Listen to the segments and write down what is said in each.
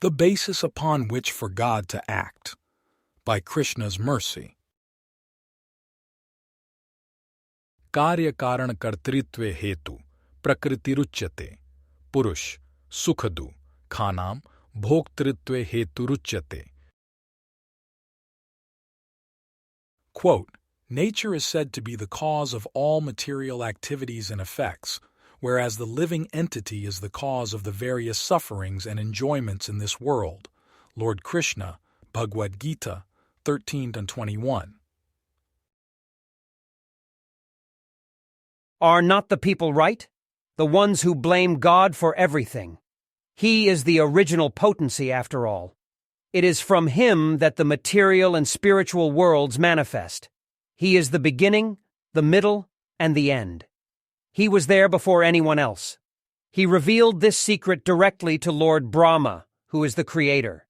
The basis upon which for God to act. By Krishna's mercy. कार्य कारण कर्तृत्व हेतु प्रकृतिरुच्यते पुरुष सुखदु खानाम भोक्तृत्व हेतुरुच्यते. Quote, nature is said to be the cause of all material activities and effects, whereas the living entity is the cause of the various sufferings and enjoyments in this world. Lord Krishna, Bhagavad-gita 13-21. Are not the people right? The ones who blame God for everything. He is the original potency after all. It is from him that the material and spiritual worlds manifest. He is the beginning, the middle, and the end. He was there before anyone else. He revealed this secret directly to Lord Brahma, who is the creator.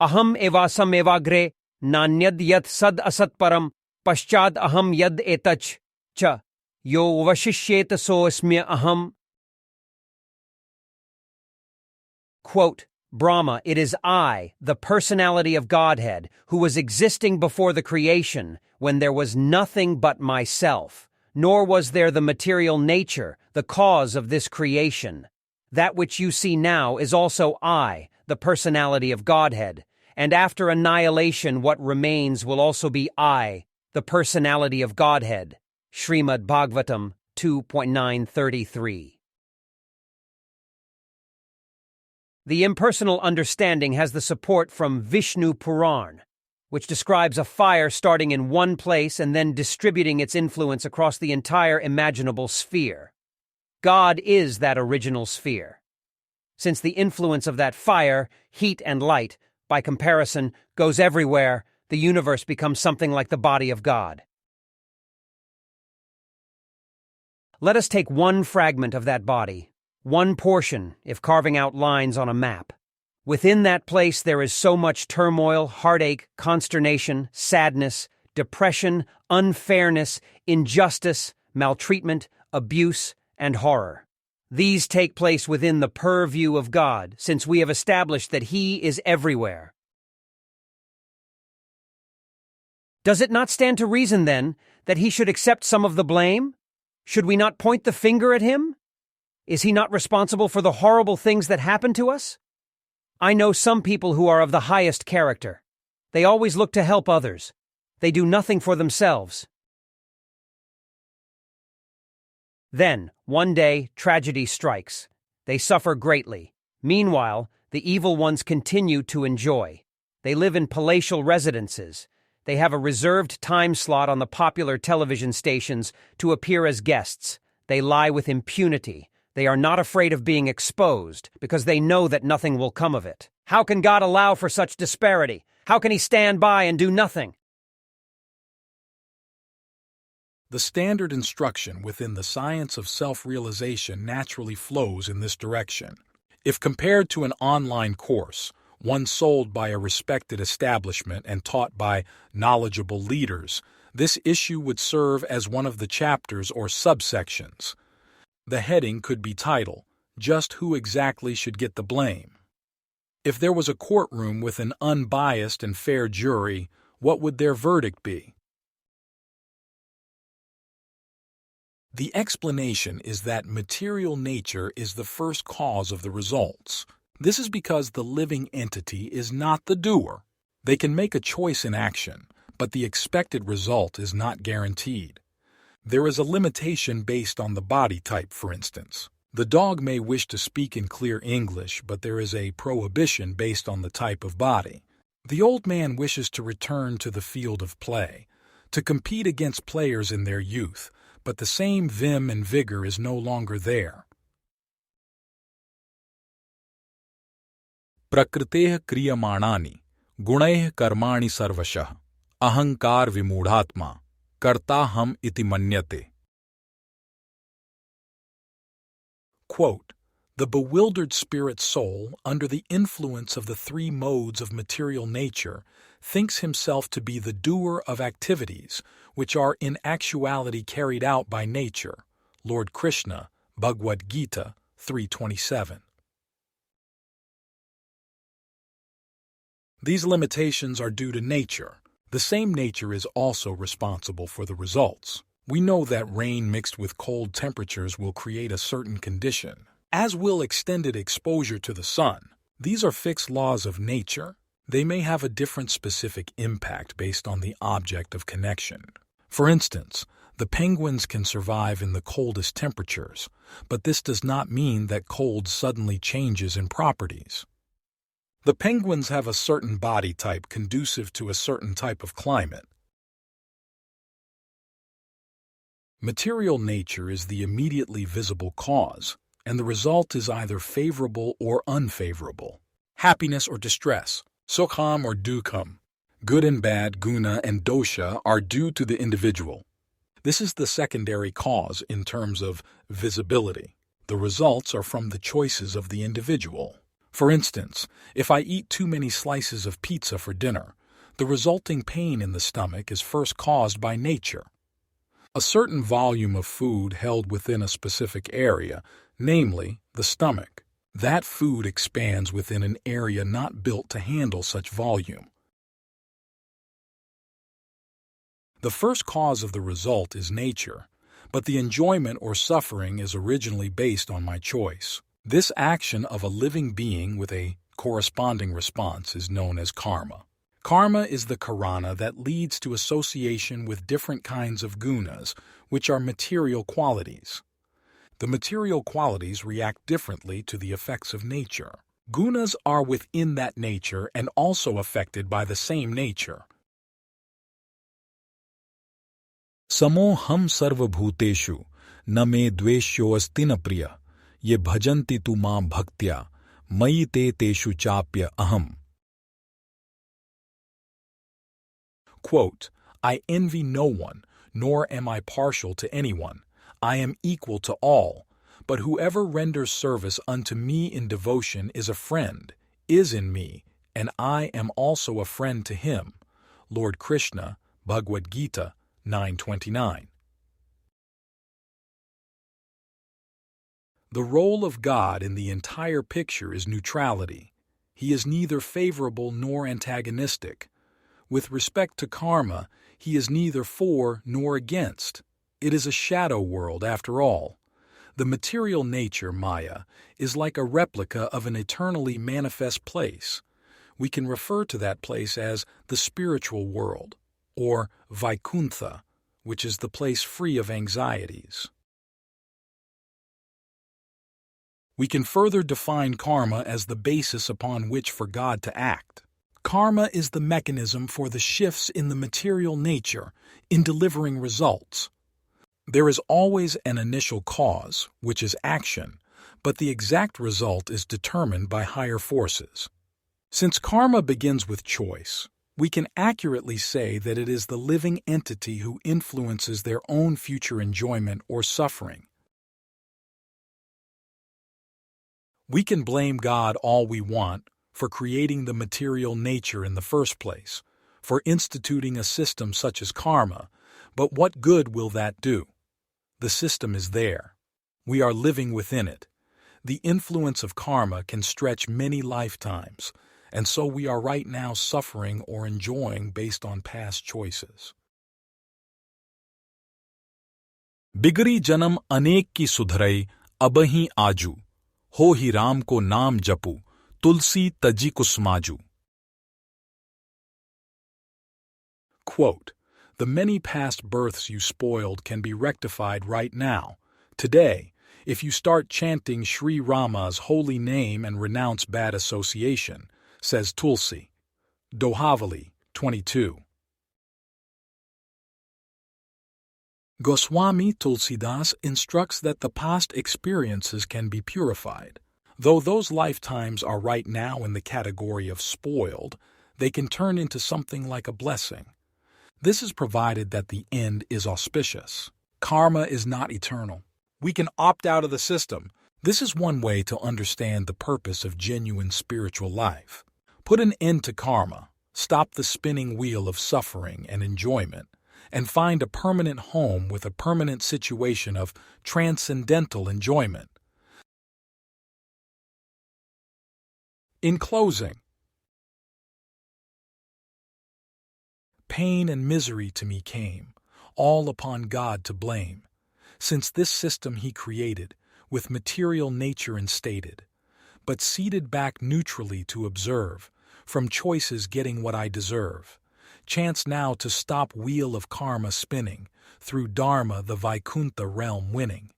Aham evasam evagre nanyad yat sad asat param paschad aham yad etach cha yo vashishyeta so asmya aham. Quote, Brahma, it is I, the personality of Godhead, who was existing before the creation, when there was nothing but myself, nor was there the material nature, the cause of this creation. That which you see now is also I, the personality of Godhead, and after annihilation what remains will also be I, the personality of Godhead. Srimad Bhagavatam 2.933. The impersonal understanding has the support from Vishnu Puran, which describes a fire starting in one place and then distributing its influence across the entire imaginable sphere. God is that original sphere. Since the influence of that fire, heat and light, by comparison, goes everywhere, the universe becomes something like the body of God. Let us take one fragment of that body. One portion, if carving out lines on a map. Within that place there is so much turmoil, heartache, consternation, sadness, depression, unfairness, injustice, maltreatment, abuse, and horror. These take place within the purview of God, since we have established that He is everywhere. Does it not stand to reason, then, that He should accept some of the blame? Should we not point the finger at Him? Is He not responsible for the horrible things that happen to us? I know some people who are of the highest character. They always look to help others. They do nothing for themselves. Then, one day, tragedy strikes. They suffer greatly. Meanwhile, the evil ones continue to enjoy. They live in palatial residences. They have a reserved time slot on the popular television stations to appear as guests. They lie with impunity. They are not afraid of being exposed because they know that nothing will come of it. How can God allow for such disparity? How can He stand by and do nothing? The standard instruction within the science of self-realization naturally flows in this direction. If compared to an online course, one sold by a respected establishment and taught by knowledgeable leaders, this issue would serve as one of the chapters or subsections. The heading could be titled, Just Who Exactly Should Get the Blame? If there was a courtroom with an unbiased and fair jury, what would their verdict be? The explanation is that material nature is the first cause of the results. This is because the living entity is not the doer. They can make a choice in action, but the expected result is not guaranteed. There is a limitation based on the body type, for instance. The dog may wish to speak in clear English, but there is a prohibition based on the type of body. The old man wishes to return to the field of play, to compete against players in their youth, but the same vim and vigor is no longer there. Prakriteh kriyamanani, gunaih karmani sarvashah, ahankar vimudhatma. Karta ham iti manyate. Quote, the bewildered spirit soul, under the influence of the three modes of material nature, thinks himself to be the doer of activities which are in actuality carried out by nature. Lord Krishna, Bhagavad-gita 3:27. These limitations are due to nature. The same nature is also responsible for the results. We know that rain mixed with cold temperatures will create a certain condition, as will extended exposure to the sun. These are fixed laws of nature. They may have a different specific impact based on the object of connection. For instance, the penguins can survive in the coldest temperatures, but this does not mean that cold suddenly changes in properties. The penguins have a certain body type conducive to a certain type of climate. Material nature is the immediately visible cause, and the result is either favorable or unfavorable. Happiness or distress, sukham or dukkham. Good and bad, guna and dosha, are due to the individual. This is the secondary cause in terms of visibility. The results are from the choices of the individual. For instance, if I eat too many slices of pizza for dinner, the resulting pain in the stomach is first caused by nature. A certain volume of food held within a specific area, namely the stomach. That food expands within an area not built to handle such volume. The first cause of the result is nature, but the enjoyment or suffering is originally based on my choice. This action of a living being with a corresponding response is known as karma. Karma is the karana that leads to association with different kinds of gunas, which are material qualities. The material qualities react differently to the effects of nature. Gunas are within that nature and also affected by the same nature. Samo ham sarva bhuteshu, na me dveshyo asti na priya, ye bhajanti tu maam bhaktya, mayi te teshu chapya aham. Quote, I envy no one, nor am I partial to anyone. I am equal to all. But whoever renders service unto me in devotion is a friend, is in me, and I am also a friend to him. Lord Krishna, Bhagavad-gita 9:29. The role of God in the entire picture is neutrality. He is neither favorable nor antagonistic. With respect to karma, he is neither for nor against. It is a shadow world after all. The material nature, Maya, is like a replica of an eternally manifest place. We can refer to that place as the spiritual world, or Vaikuntha, which is the place free of anxieties. We can further define karma as the basis upon which for God to act. Karma is the mechanism for the shifts in the material nature in delivering results. There is always an initial cause, which is action, but the exact result is determined by higher forces. Since karma begins with choice, we can accurately say that it is the living entity who influences their own future enjoyment or suffering. We can blame God all we want for creating the material nature in the first place, for instituting a system such as karma, but what good will that do? The system is there. We are living within it. The influence of karma can stretch many lifetimes, and so we are right now suffering or enjoying based on past choices. बिगड़ी जन्म अनेक की सुधरई अबहीं आजू हो ही राम को नाम जपू tulsi taji kusmaju. Quote, the many past births you spoiled can be rectified right now, today, if you start chanting Sri Rama's holy name and renounce bad association, says Tulsi. Dohavali 22. Goswami Tulsidas instructs that the past experiences can be purified. Though those lifetimes are right now in the category of spoiled, they can turn into something like a blessing. This is provided that the end is auspicious. Karma is not eternal. We can opt out of the system. This is one way to understand the purpose of genuine spiritual life. Put an end to karma, stop the spinning wheel of suffering and enjoyment, and find a permanent home with a permanent situation of transcendental enjoyment. In closing, Pain and misery to me came, all upon God to blame, since this system he created, with material nature instated, but seated back neutrally to observe, from choices getting what I deserve. Chance now to stop wheel of karma spinning, through dharma the Vaikuntha realm winning.